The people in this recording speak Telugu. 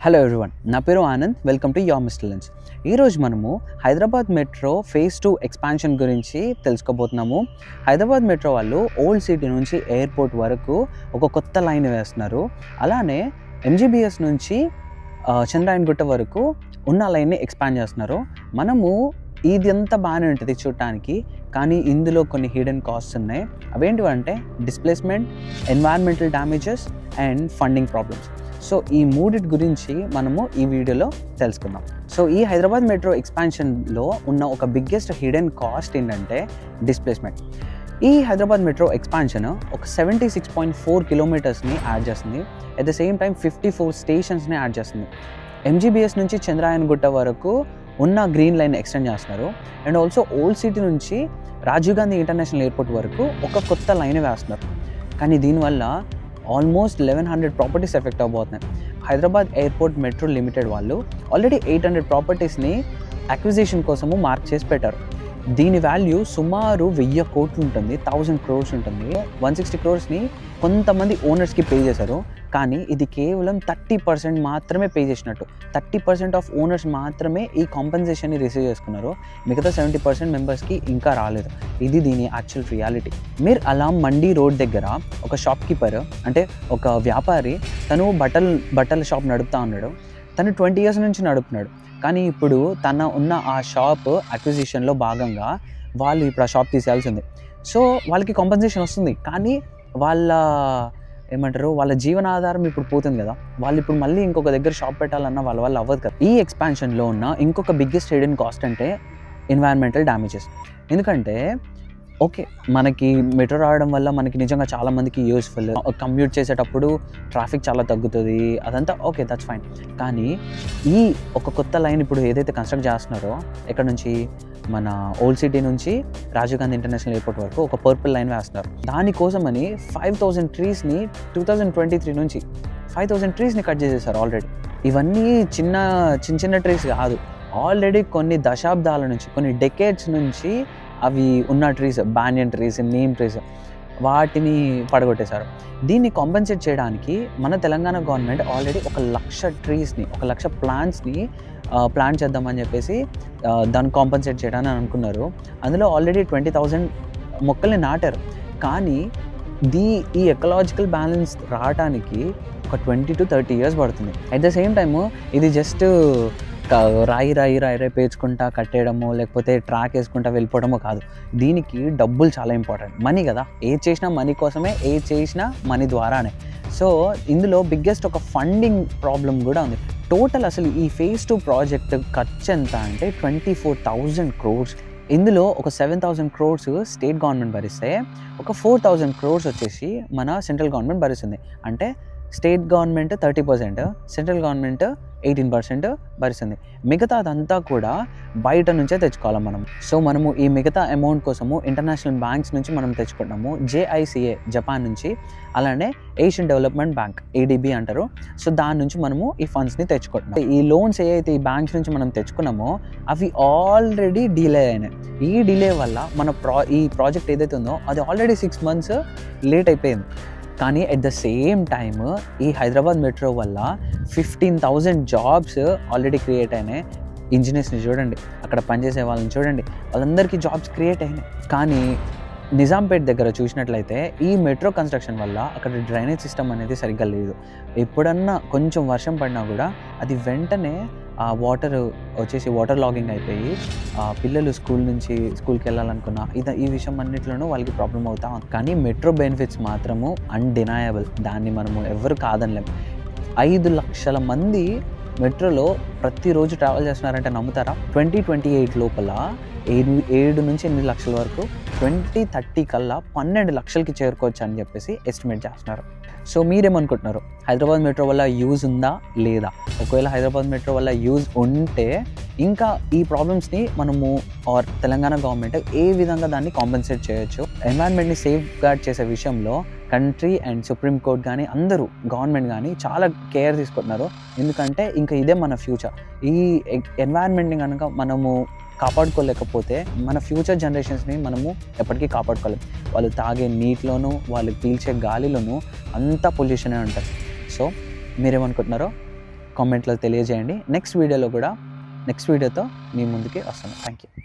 హలో ఎవ్రీవన్, నా పేరు Anand. Welcome to your mister lens. ఈరోజు మనము హైదరాబాద్ మెట్రో ఫేజ్ 2 ఎక్స్పాన్షన్ గురించి తెలుసుకోబోతున్నాము. హైదరాబాద్ మెట్రో వాళ్ళు ఓల్డ్ సిటీ నుంచి ఎయిర్పోర్ట్ వరకు ఒక కొత్త లైన్ వేస్తున్నారు. అలానే ఎంజీబీఎస్ నుంచి చంద్రాయణగుట్ట వరకు ఉన్న లైన్ని ఎక్స్పాండ్ చేస్తున్నారు. మనము ఇదంతా బాగానే ఉంటుంది చూడటానికి, కానీ ఇందులో కొన్ని హిడెన్ కాస్ట్స్ ఉన్నాయి. అవేంటివంటే displacement, environmental damages and funding problems. So ఈ మూడిటి గురించి మనము ఈ వీడియోలో తెలుసుకుందాం. సో ఈ హైదరాబాద్ మెట్రో ఎక్స్పాన్షన్లో ఉన్న ఒక బిగ్గెస్ట్ హిడెన్ కాస్ట్ ఏంటంటే డిస్ప్లేస్మెంట్. ఈ హైదరాబాద్ మెట్రో ఎక్స్పాన్షన్ ఒక 76.4 కిలోమీటర్స్ని యాడ్ చేస్తుంది. అట్ ద సేమ్ టైం 54 స్టేషన్స్ని యాడ్ చేస్తుంది. ఎంజీబీఎస్ నుంచి చంద్రాయణగుట్ట వరకు ఉన్న గ్రీన్ లైన్ ఎక్స్టెండ్ చేస్తున్నారు. అండ్ ఆల్సో ఓల్డ్ సిటీ నుంచి రాజీవ్ గాంధీ ఇంటర్నేషనల్ ఎయిర్పోర్ట్ వరకు ఒక కొత్త లైన్ వేస్తున్నారు. కానీ దీనివల్ల ఆల్మోస్ట్ 1100 ప్రాపర్టీస్ ఎఫెక్ట్ అవబోతున్నాయి. హైదరాబాద్ ఎయిర్పోర్ట్ మెట్రో లిమిటెడ్ వాళ్ళు ఆల్రెడీ 800 ప్రాపర్టీస్ని అక్విజిషన్ కోసము మార్క్ చేసి పెట్టారు. దీని వాల్యూ సుమారు 1000 కోట్లు ఉంటుంది, 1000 crores ఉంటుంది. 160 crores కొంతమంది ఓనర్స్కి పే చేశారు. కానీ ఇది కేవలం 30% మాత్రమే పే చేసినట్టు. 30% ఆఫ్ ఓనర్స్ మాత్రమే ఈ కాంపెన్సేషన్ని రిసీవ్ చేసుకున్నారు. మిగతా 70% మెంబర్స్కి ఇంకా రాలేదు. ఇది దీని యాక్చువల్ రియాలిటీ. మీరు అలా మండీ రోడ్ దగ్గర ఒక షాప్ కీపర్, అంటే ఒక వ్యాపారి, తను బట్టల షాప్ నడుపుతా ఉన్నాడు. తను 20 years నుంచి నడుపుతున్నాడు. కానీ ఇప్పుడు తన ఉన్న ఆ షాప్ అక్విజిషన్లో భాగంగా వాళ్ళు ఇప్పుడు ఆ షాప్ తీసేయాల్సింది. సో వాళ్ళకి కాంపెన్సేషన్ వస్తుంది, కానీ వాళ్ళ జీవనాధారం ఇప్పుడు పోతుంది కదా. వాళ్ళు ఇప్పుడు మళ్ళీ ఇంకొక దగ్గర షాప్ పెట్టాలన్న వాళ్ళ వల్ల అవ్వదు కదా. ఈ ఎక్స్పాన్షన్లో ఉన్న ఇంకొక బిగ్గెస్ట్ హిడెన్ కాస్ట్ అంటే ఎన్వైరన్మెంటల్ డ్యామేజెస్. ఎందుకంటే ఓకే, మనకి మెట్రో రావడం వల్ల మనకి నిజంగా చాలామందికి యూస్ఫుల్. కమ్యూట్ చేసేటప్పుడు ట్రాఫిక్ చాలా తగ్గుతుంది, అదంతా ఓకే, దట్స్ ఫైన్. కానీ ఈ ఒక కొత్త లైన్ ఇప్పుడు ఏదైతే కన్స్ట్రక్ట్ చేస్తున్నారో, ఎక్కడ నుంచి మన ఓల్డ్ సిటీ నుంచి రాజీవ్ గాంధీ ఇంటర్నేషనల్ ఎయిర్పోర్ట్ వరకు ఒక పర్పుల్ లైన్ వేస్తున్నారు. దానికోసమని 5000 ట్రీస్ని 2023 నుంచి 5000 ట్రీస్ని కట్ చేసేసారు ఆల్రెడీ. ఇవన్నీ చిన్న ట్రీస్ కాదు, ఆల్రెడీ కొన్ని దశాబ్దాల నుంచి, కొన్ని డెకేడ్స్ నుంచి అవి ఉన్న trees, banyan trees, neem trees, వాటిని పడగొట్టేశారు. దీన్ని కాంపెన్సేట్ చేయడానికి మన తెలంగాణ గవర్నమెంట్ ఆల్రెడీ 1,00,000 ట్రీస్ని, 1,00,000 ప్లాంట్స్ని ప్లాంట్ చేద్దామని చెప్పేసి దాన్ని కాంపెన్సేట్ చేయడానికి అనుకున్నారు. అందులో ఆల్రెడీ 20,000 మొక్కల్ని నాటారు. కానీ ఈ ఎకలాజికల్ బ్యాలెన్స్ రావడానికి ఒక 20 to 30 years పడుతుంది. అట్ ద సేమ్ టైము ఇది జస్ట్ రాయి పేర్చుకుంటా కట్టేయడమో, లేకపోతే ట్రాక్ వేసుకుంటా వెళ్ళిపోవడమో కాదు. దీనికి డబ్బులు చాలా ఇంపార్టెంట్. మనీ కదా, ఏది చేసినా మనీ కోసమే, ఏది చేసినా మనీ ద్వారానే. సో ఇందులో బిగ్గెస్ట్ ఒక ఫండింగ్ ప్రాబ్లం కూడా ఉంది. టోటల్ అసలు ఈ ఫేజ్ 2 ప్రాజెక్ట్ ఖర్చు ఎంత అంటే 24,000 crores. ఇందులో ఒక 7,000 crores స్టేట్ గవర్నమెంట్ భరిస్తే, ఒక 4,000 crores వచ్చేసి మన సెంట్రల్ గవర్నమెంట్ భరిస్తుంది. అంటే స్టేట్ గవర్నమెంట్ 30%, సెంట్రల్ గవర్నమెంట్ 18% భరిస్తుంది. మిగతా అదంతా కూడా బయట నుంచే తెచ్చుకోవాలి మనం. సో మనము ఈ మిగతా అమౌంట్ కోసము ఇంటర్నేషనల్ బ్యాంక్స్ నుంచి మనం తెచ్చుకుంటాము. JICA జపాన్ నుంచి, అలానే ఏషియన్ డెవలప్మెంట్ బ్యాంక్, ADB అంటారు. సో దాని నుంచి మనము ఈ ఫండ్స్ని తెచ్చుకుంటున్నాం. ఈ లోన్స్ ఏవైతే ఈ బ్యాంక్స్ నుంచి మనం తెచ్చుకున్నామో అవి ఆల్రెడీ డిలే అయినాయి. ఈ డిలే వల్ల ఈ ప్రాజెక్ట్ ఏదైతే ఉందో అది ఆల్రెడీ 6 months లేట్ అయిపోయింది. కానీ అట్ ద సేమ్ టైమ్ ఈ హైదరాబాద్ మెట్రో వల్ల 15,000 జాబ్స్ ఆల్రెడీ క్రియేట్ అయినాయి. ఇంజనీర్స్ని చూడండి, అక్కడ పనిచేసే వాళ్ళని చూడండి, వాళ్ళందరికీ జాబ్స్ క్రియేట్ అయినాయి. కానీ నిజాంపేట్ దగ్గర చూసినట్లయితే ఈ మెట్రో కన్స్ట్రక్షన్ వల్ల అక్కడ డ్రైనేజ్ సిస్టమ్ అనేది సరిగ్గా లేదు. ఎప్పుడన్నా కొంచెం వర్షం పడినా కూడా అది వెంటనే ఆ వాటర్ వచ్చేసి వాటర్ లాగింగ్ అయిపోయి పిల్లలు స్కూల్కి వెళ్ళాలనుకున్నా ఈ విషయం అన్నింటిలోనూ వాళ్ళకి ప్రాబ్లం అవుతా ఉంది. కానీ మెట్రో బెనిఫిట్స్ మాత్రము అన్డినయబుల్, దాన్ని మనము ఎవరు కాదనలేము. 5 లక్షల మంది మెట్రోలో ప్రతిరోజు ట్రావెల్ చేస్తున్నారంటే నమ్ముతారా? 2028 లోపల 7 నుంచి 8 లక్షల వరకు, 2030 కల్లా 12 లక్షలకి చేరుకోవచ్చు అని చెప్పేసి ఎస్టిమేట్ చేస్తున్నారు. సో మీరేమనుకుంటున్నారు? హైదరాబాద్ మెట్రో వల్ల యూజ్ ఉందా లేదా? ఒకవేళ హైదరాబాద్ మెట్రో వల్ల యూజ్ ఉంటే ఇంకా ఈ ప్రాబ్లమ్స్ని మనము తెలంగాణ గవర్నమెంట్ ఏ విధంగా దాన్ని కాంపెన్సేట్ చేయొచ్చు? ఎన్వైరన్మెంట్ని సేఫ్ గార్డ్ చేసే విషయంలో కంట్రీ అండ్ సుప్రీంకోర్టు కానీ అందరూ, గవర్నమెంట్ కానీ చాలా కేర్ తీసుకుంటున్నారు. ఎందుకంటే ఇంకా ఇదే మన ఫ్యూచర్. ఈ ఎన్వైరన్మెంట్ని కనుక మనము కాపాడుకోలేకపోతే మన ఫ్యూచర్ జనరేషన్స్ని మనము ఎప్పటికీ కాపాడుకోలేము. వాళ్ళు తాగే నీటిలోనూ, వాళ్ళు పీల్చే గాలిలోనూ అంతా పొల్యూషనే ఉంటుంది. సో మీరేమనుకుంటున్నారో కామెంట్లో తెలియజేయండి. నెక్స్ట్ వీడియోతో మీ ముందుకి వస్తాను. Thank you.